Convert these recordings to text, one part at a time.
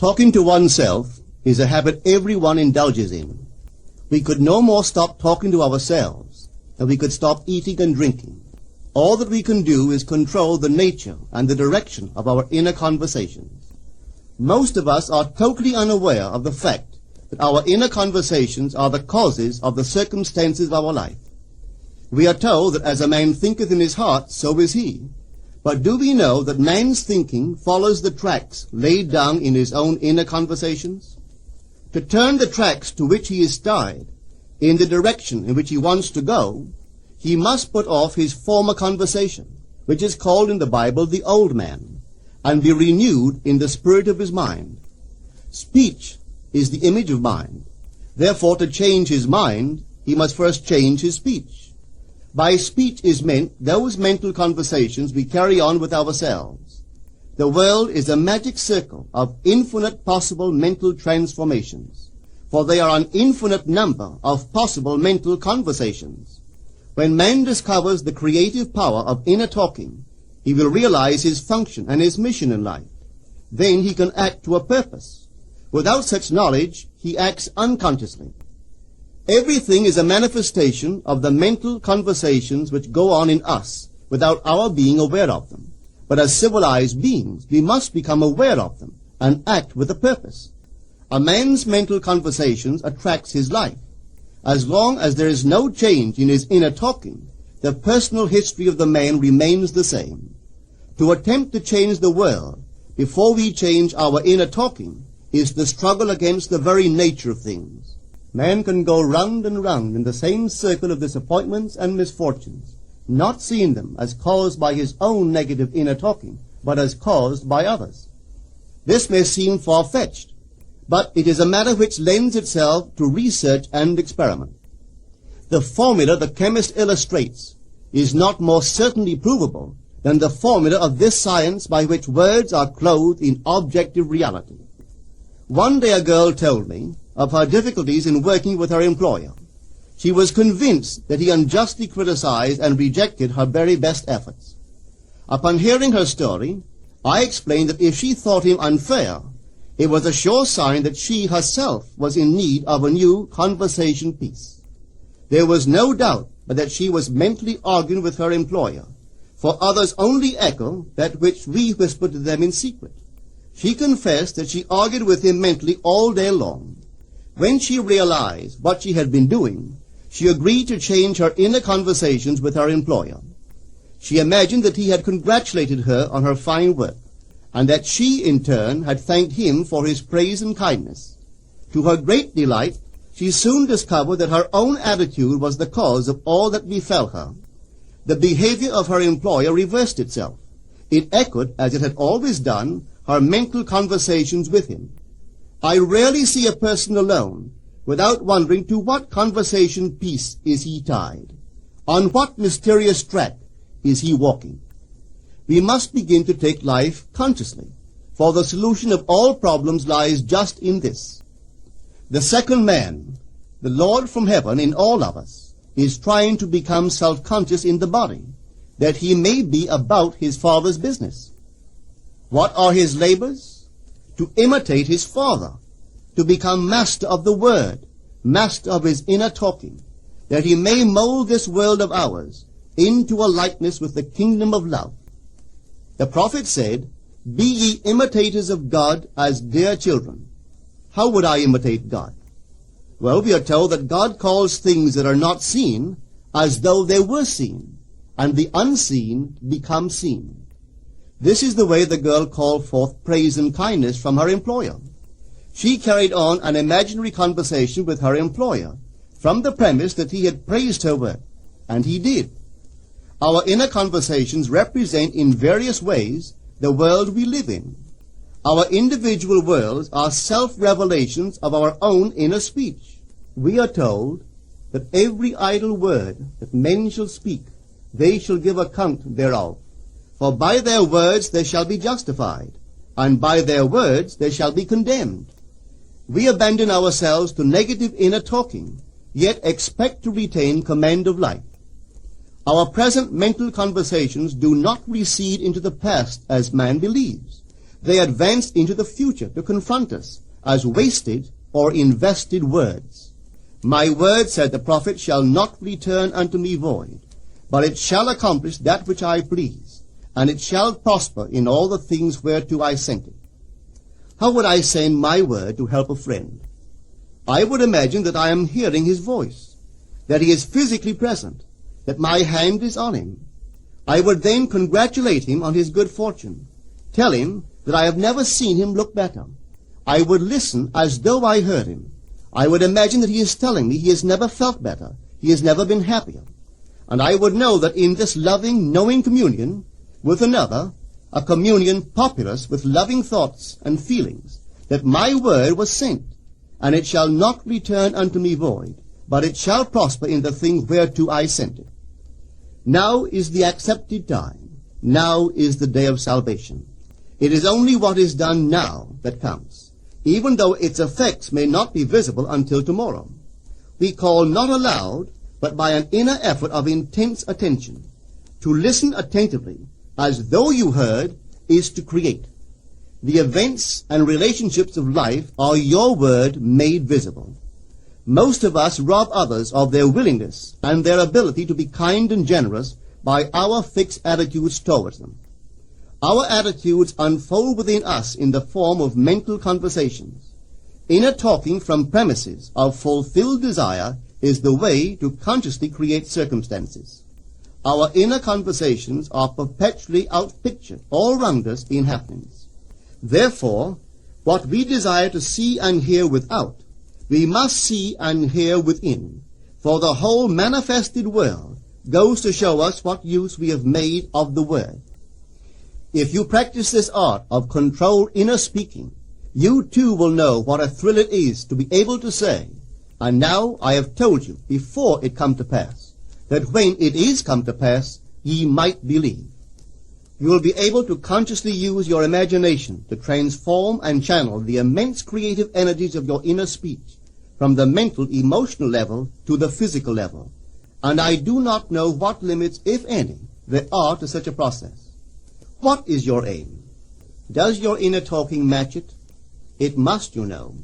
Talking to oneself is a habit everyone indulges in. We could no more stop talking to ourselves than we could stop eating and drinking. All that we can do is control the nature and the direction of our inner conversations. Most of us are totally unaware of the fact that our inner conversations are the causes of the circumstances of our life. We are told that as a man thinketh in his heart, so is he. But do we know that man's thinking follows the tracks laid down in his own inner conversations? To turn the tracks to which he is tied in the direction in which he wants to go, he must put off his former conversation, which is called in the Bible the old man, and be renewed in the spirit of his mind. Speech is the image of mind. Therefore, to change his mind, he must first change his speech. By speech is meant those mental conversations we carry on with ourselves. The world is a magic circle of infinite possible mental transformations, for there are an infinite number of possible mental conversations. When man discovers the creative power of inner talking, he will realize his function and his mission in life. Then he can act to a purpose. Without such knowledge, he acts unconsciously. Everything is a manifestation of the mental conversations which go on in us without our being aware of them. But as civilized beings, we must become aware of them and act with a purpose. A man's mental conversations attracts his life. As long as there is no change in his inner talking, the personal history of the man remains the same. To attempt to change the world before we change our inner talking is the struggle against the very nature of things. Man can go round and round in the same circle of disappointments and misfortunes, not seeing them as caused by his own negative inner talking, but as caused by others. This may seem far-fetched, but it is a matter which lends itself to research and experiment. The formula the chemist illustrates is not more certainly provable than the formula of this science by which words are clothed in objective reality. One day a girl told me of her difficulties in working with her employer. She was convinced that he unjustly criticized and rejected her very best efforts. Upon hearing her story, I explained that if she thought him unfair, it was a sure sign that she herself was in need of a new conversation piece. There was no doubt but that she was mentally arguing with her employer, for others only echo that which we whisper to them in secret. She confessed that she argued with him mentally all day long. When she realized what she had been doing, she agreed to change her inner conversations with her employer. She imagined that he had congratulated her on her fine work, and that she, in turn, had thanked him for his praise and kindness. To her great delight, she soon discovered that her own attitude was the cause of all that befell her. The behavior of her employer reversed itself. It echoed, as it had always done, her mental conversations with him. I rarely see a person alone without wondering to what conversation piece is he tied. On what mysterious track is he walking? We must begin to take life consciously, for the solution of all problems lies just in this. The second man, the Lord from heaven in all of us, is trying to become self-conscious in the body, that he may be about his Father's business. What are his labors? To imitate his Father, to become master of the Word, master of his inner talking, that he may mold this world of ours into a likeness with the kingdom of love. The prophet said, "Be ye imitators of God as dear children." How would I imitate God? Well, we are told that God calls things that are not seen as though they were seen, and the unseen become seen. This is the way the girl called forth praise and kindness from her employer. She carried on an imaginary conversation with her employer from the premise that he had praised her work, and he did. Our inner conversations represent in various ways the world we live in. Our individual worlds are self-revelations of our own inner speech. We are told that every idle word that men shall speak, they shall give account thereof. For by their words they shall be justified, and by their words they shall be condemned. We abandon ourselves to negative inner talking, yet expect to retain command of life. Our present mental conversations do not recede into the past as man believes, They advanced into the future to confront us as wasted or invested words. My word, said the prophet, shall not return unto me void, but it shall accomplish that which I please, and it shall prosper in all the things whereto I sent it. How would I send my word to help a friend? I would imagine that I am hearing his voice, that he is physically present, that my hand is on him. I would then congratulate him on his good fortune, tell him that I have never seen him look better. I would listen as though I heard him. I would imagine that he is telling me he has never felt better, he has never been happier. And I would know that in this loving, knowing communion with another, a communion populous with loving thoughts and feelings, that my word was sent, and it shall not return unto me void, but it shall prosper in the thing whereto I sent it. Now is the accepted time. Now is the day of salvation. It is only what is done now that counts, even though its effects may not be visible until tomorrow. We call not aloud, but by an inner effort of intense attention. To listen attentively, as though you heard, is to create. The events and relationships of life are your word made visible. Most of us rob others of their willingness and their ability to be kind and generous by our fixed attitudes towards them. Our attitudes unfold within us in the form of mental conversations. Inner talking from premises of fulfilled desire is the way to consciously create circumstances. Our inner conversations are perpetually outpictured all round us in happenings. Therefore, what we desire to see and hear without, we must see and hear within, for the whole manifested world goes to show us what use we have made of the word. If you practice this art of controlled inner speaking, you too will know what a thrill it is to be able to say, and now I have told you before it come to pass, that when it is come to pass, ye might believe. You will be able to consciously use your imagination to transform and channel the immense creative energies of your inner speech from the mental, emotional level to the physical level. And I do not know what limits, if any, there are to such a process. What is your aim? Does your inner talking match it? It must, you know.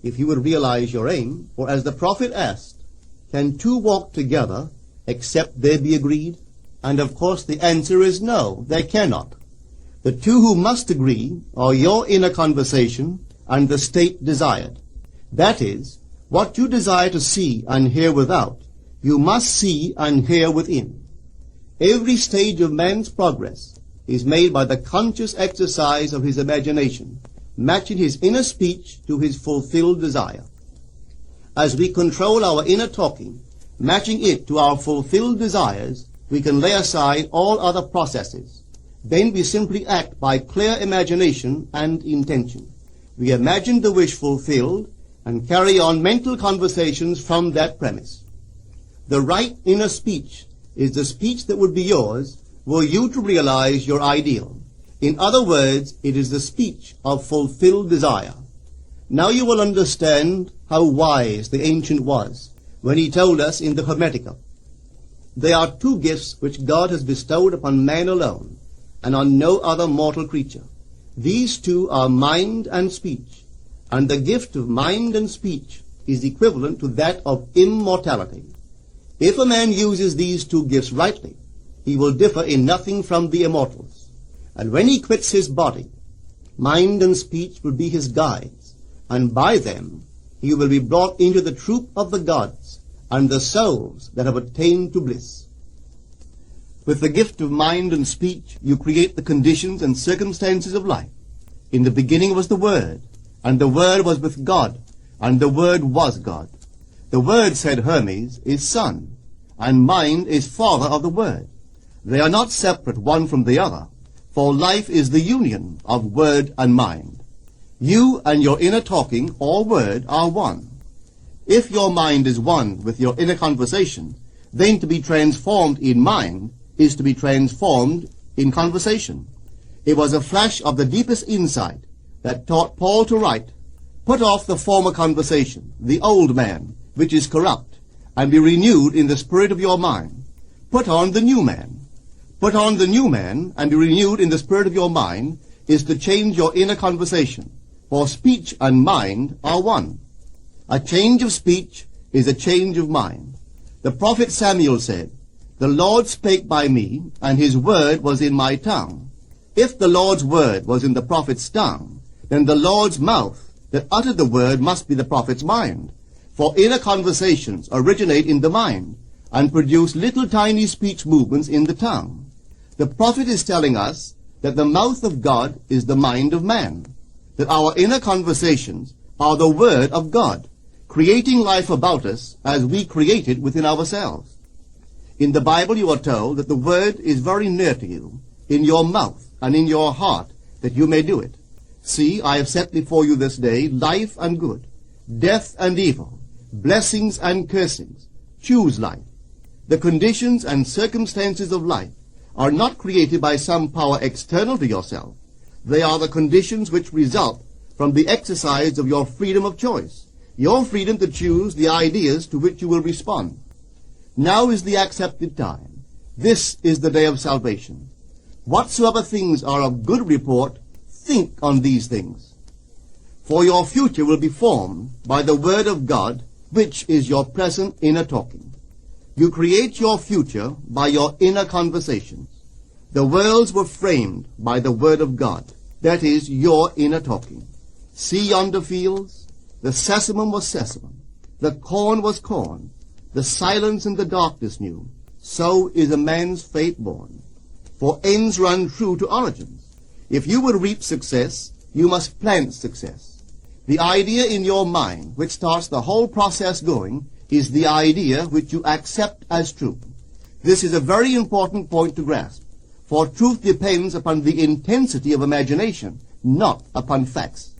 If you would realize your aim, for as the prophet asked, can two walk together except they be agreed? And of course the answer is no, they cannot. The two who must agree are your inner conversation and the state desired. That is, what you desire to see and hear without, you must see and hear within. Every stage of man's progress is made by the conscious exercise of his imagination, matching his inner speech to his fulfilled desire. As we control our inner talking, matching it to our fulfilled desires, we can lay aside all other processes. Then we simply act by clear imagination and intention. We imagine the wish fulfilled and carry on mental conversations from that premise. The right inner speech is the speech that would be yours were you to realize your ideal. In other words, it is the speech of fulfilled desire. Now you will understand how wise the ancient was when he told us in the Hermetica, there are two gifts which God has bestowed upon man alone, and on no other mortal creature. These two are mind and speech, and the gift of mind and speech is equivalent to that of immortality. If a man uses these two gifts rightly, he will differ in nothing from the immortals. And when he quits his body, mind and speech will be his guides, and by them he will be brought into the troop of the gods and the souls that have attained to bliss. With the gift of mind and speech, you create the conditions and circumstances of life. In the beginning was the Word, and the Word was with God, and the Word was God. The Word, said Hermes, is Son, and mind is Father of the Word. They are not separate one from the other, for life is the union of Word and mind. You and your inner talking, or word, are one. If your mind is one with your inner conversation, then to be transformed in mind is to be transformed in conversation. It was a flash of the deepest insight that taught Paul to write, put off the former conversation, the old man, which is corrupt, and be renewed in the spirit of your mind. Put on the new man. Put on the new man, and be renewed in the spirit of your mind, is to change your inner conversation, for speech and mind are one. A change of speech is a change of mind. The prophet Samuel said, "The Lord spake by me, and his word was in my tongue." If the Lord's word was in the prophet's tongue, then the Lord's mouth that uttered the word must be the prophet's mind. For inner conversations originate in the mind and produce little tiny speech movements in the tongue. The prophet is telling us that the mouth of God is the mind of man, that our inner conversations are the word of God, creating life about us as we create it within ourselves. In the Bible you are told that the word is very near to you, in your mouth and in your heart, that you may do it. See, I have set before you this day life and good, death and evil, blessings and cursings. Choose life. The conditions and circumstances of life are not created by some power external to yourself. They are the conditions which result from the exercise of your freedom of choice, your freedom to choose the ideas to which you will respond. Now is the accepted time. This is the day of salvation. Whatsoever things are of good report, think on these things. For your future will be formed by the word of God, which is your present inner talking. You create your future by your inner conversations. The worlds were framed by the word of God, that is, your inner talking. See yonder fields? The sesamum was sesamum, the corn was corn, the silence and the darkness knew. So is a man's fate born. For ends run true to origins. If you would reap success, you must plant success. The idea in your mind, which starts the whole process going, is the idea which you accept as true. This is a very important point to grasp, for truth depends upon the intensity of imagination, not upon facts.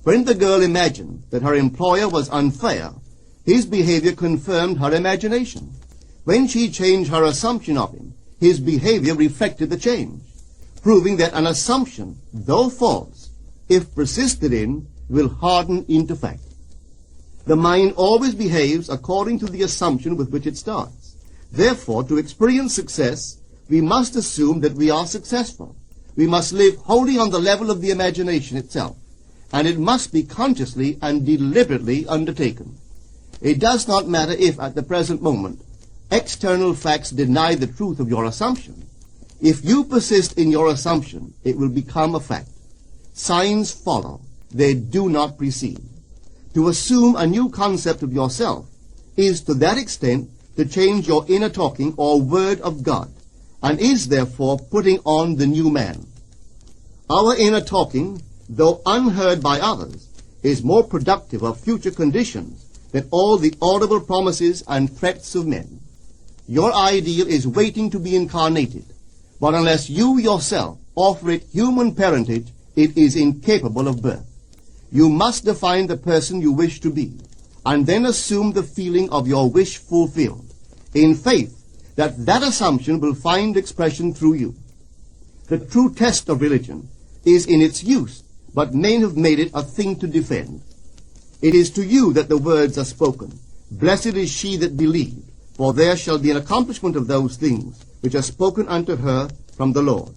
When the girl imagined that her employer was unfair, his behavior confirmed her imagination. When she changed her assumption of him, his behavior reflected the change, proving that an assumption, though false, if persisted in, will harden into fact. The mind always behaves according to the assumption with which it starts. Therefore, to experience success, we must assume that we are successful. We must live wholly on the level of the imagination itself, and it must be consciously and deliberately undertaken. It does not matter if, at the present moment, external facts deny the truth of your assumption. If you persist in your assumption, it will become a fact. Signs follow. They do not precede. To assume a new concept of yourself is to that extent to change your inner talking or word of God, and is therefore putting on the new man. Our inner talking, though unheard by others, is more productive of future conditions than all the audible promises and threats of men. Your ideal is waiting to be incarnated, but unless you yourself offer it human parentage, it is incapable of birth. You must define the person you wish to be, and then assume the feeling of your wish fulfilled, in faith that that assumption will find expression through you. The true test of religion is in its use, but men have made it a thing to defend. It is to you that the words are spoken. Blessed is she that believed, for there shall be an accomplishment of those things which are spoken unto her from the Lord.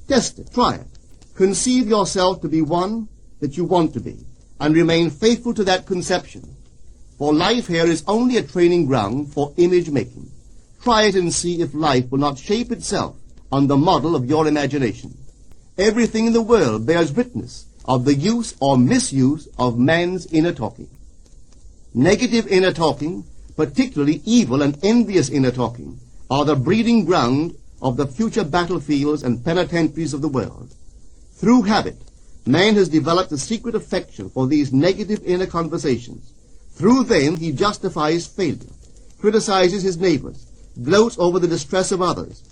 Test it, try it. Conceive yourself to be one that you want to be, and remain faithful to that conception. For life here is only a training ground for image making. Try it and see if life will not shape itself on the model of your imagination. Everything in the world bears witness of the use or misuse of man's inner talking. Negative inner talking, particularly evil and envious inner talking, are the breeding ground of the future battlefields and penitentiaries of the world. Through habit, man has developed a secret affection for these negative inner conversations. Through them he justifies failure, criticizes his neighbors, gloats over the distress of others,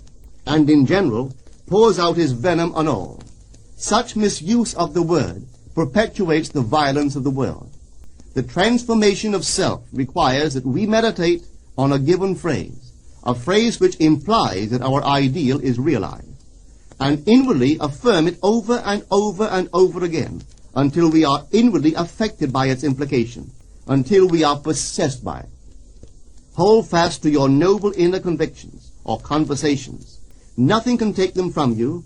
and in general pours out his venom on all. Such misuse of the word perpetuates the violence of the world. The transformation of self requires that we meditate on a given phrase, a phrase which implies that our ideal is realized, and inwardly affirm it over and over and over again until we are inwardly affected by its implication, until we are possessed by it. Hold fast to your noble inner convictions or conversations. Nothing can take them from you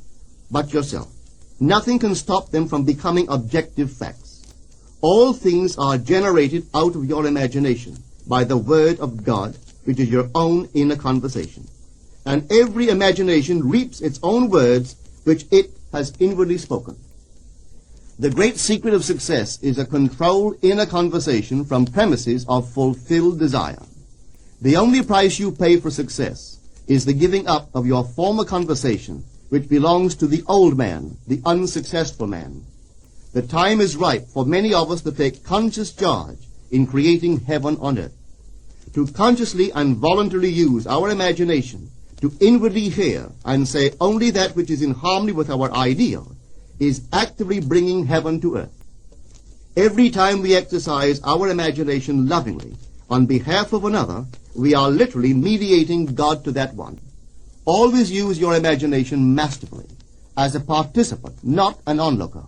but yourself. Nothing can stop them from becoming objective facts. All things are generated out of your imagination by the Word of God, which is your own inner conversation. And every imagination reaps its own words, which it has inwardly spoken. The great secret of success is a controlled inner conversation from premises of fulfilled desire. The only price you pay for success is the giving up of your former conversation, which belongs to the old man, the unsuccessful man. The time is ripe for many of us to take conscious charge in creating heaven on earth. To consciously and voluntarily use our imagination to inwardly hear and say only that which is in harmony with our ideal is actively bringing heaven to earth. Every time we exercise our imagination lovingly on behalf of another, we are literally mediating God to that one. Always use your imagination masterfully, as a participant, not an onlooker.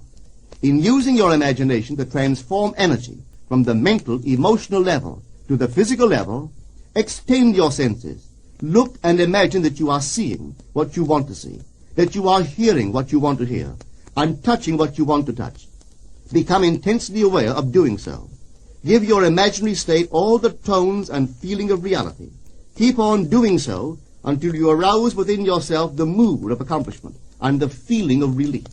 In using your imagination to transform energy from the mental, emotional level to the physical level, extend your senses. Look and imagine that you are seeing what you want to see, that you are hearing what you want to hear, and touching what you want to touch. Become intensely aware of doing so. Give your imaginary state all the tones and feeling of reality. Keep on doing so until you arouse within yourself the mood of accomplishment and the feeling of relief.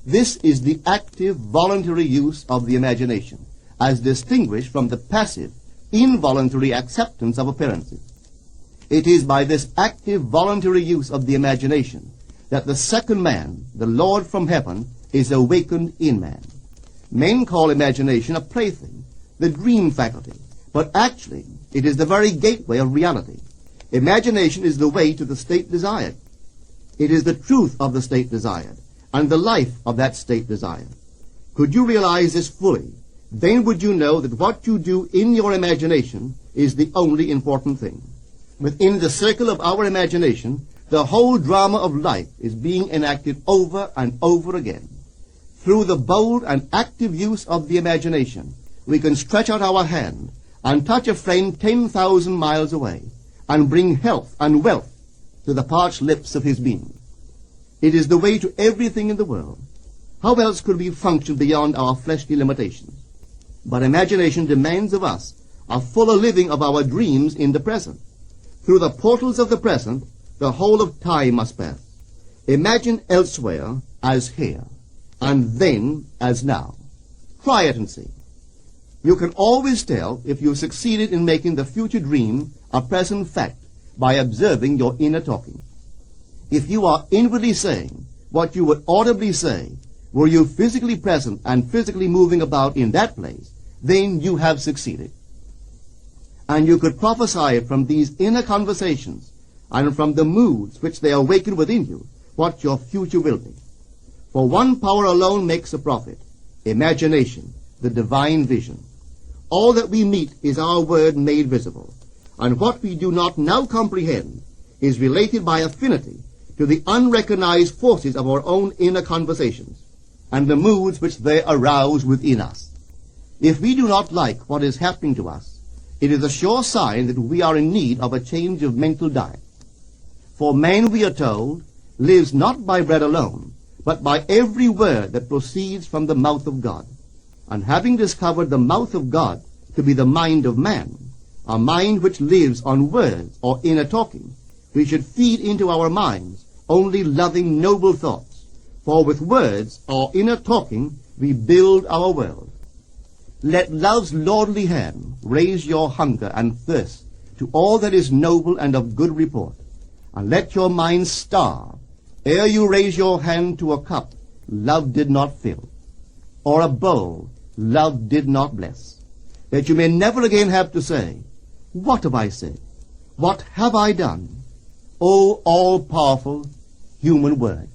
This is the active, voluntary use of the imagination, as distinguished from the passive, involuntary acceptance of appearances. It is by this active, voluntary use of the imagination that the second man, the Lord from heaven, is awakened in man. Men call imagination a plaything, the dream faculty, but actually it is the very gateway of reality. Imagination is the way to the state desired. It is the truth of the state desired, and the life of that state desired. Could you realize this fully, then would you know that what you do in your imagination is the only important thing. Within the circle of our imagination, the whole drama of life is being enacted over and over again. Through the bold and active use of the imagination, we can stretch out our hand and touch a friend 10,000 miles away and bring health and wealth to the parched lips of his being. It is the way to everything in the world. How else could we function beyond our fleshly limitations? But imagination demands of us a fuller living of our dreams in the present. Through the portals of the present, the whole of time must pass. Imagine elsewhere as here, and then as now. Try it and see. You can always tell if you succeeded in making the future dream a present fact by observing your inner talking. If you are inwardly saying what you would audibly say, were you physically present and physically moving about in that place, then you have succeeded. And you could prophesy from these inner conversations and from the moods which they awaken within you what your future will be. For one power alone makes a prophet, imagination, the divine vision. All that we meet is our word made visible, and what we do not now comprehend is related by affinity to the unrecognized forces of our own inner conversations and the moods which they arouse within us. If we do not like what is happening to us, it is a sure sign that we are in need of a change of mental diet. For man, we are told, lives not by bread alone, but by every word that proceeds from the mouth of God. And having discovered the mouth of God to be the mind of man, a mind which lives on words or inner talking, we should feed into our minds only loving, noble thoughts. For with words or inner talking we build our world. Let love's lordly hand raise your hunger and thirst to all that is noble and of good report, and let your mind starve ere you raise your hand to a cup love did not fill, or a bowl love did not bless, that you may never again have to say, "What have I said? What have I done?" O all-powerful human word.